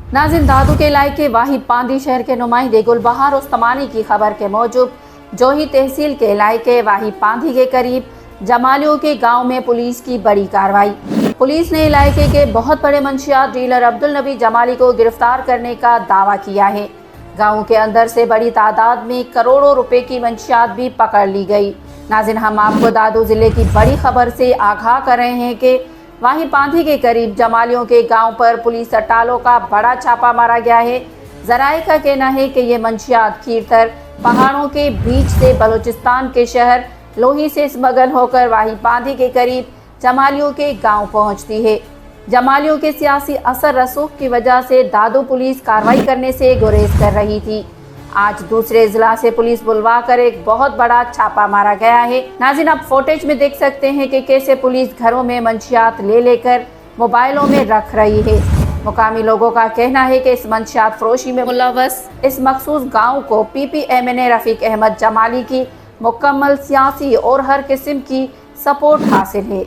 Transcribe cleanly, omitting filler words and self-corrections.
नाज़रीन, दादू के इलाके वाही पांदी शहर के नुमाइंदे गुलबहार उस्मानी की खबर के मूजब जोही तहसील के इलाके वाही पांदी के करीब जमालियों के गांव में पुलिस की बड़ी कार्रवाई। पुलिस ने इलाके के बहुत बड़े मंशियात डीलर अब्दुल नबी जमाली को गिरफ्तार करने का दावा किया है। गांव के अंदर से बड़ी तादाद में करोड़ों रुपए की मंशियात भी पकड़ ली गई। नाज़रीन, हम आपको दादू जिले की बड़ी खबर से आगाह कर रहे हैं कि वाही पांदी के करीब जमालियों के गांव पर पुलिस अटालों का बड़ा छापा मारा गया है। ज़राए का कहना है कि ये मंशियात खीरतर पहाड़ों के बीच से बलूचिस्तान के शहर लोही से स्मगल होकर वाही पांदी के करीब जमालियों के गांव पहुंचती है। जमालियों के सियासी असर रसूख की वजह से दादू पुलिस कार्रवाई करने से गुरेज कर रही थी। आज दूसरे जिला से पुलिस बुलवा कर एक बहुत बड़ा छापा मारा गया है। नाज़रीन, आप फुटेज में देख सकते हैं कि कैसे पुलिस घरों में मंशियात ले लेकर मोबाइलों में रख रही है। मुकामी लोगों का कहना है कि इस मंशियात फरोशी में मुलव्वस इस मखसूस गांव को PPMNA रफीक अहमद जमाली की मुकम्मल सियासी और हर किस्म की सपोर्ट हासिल है।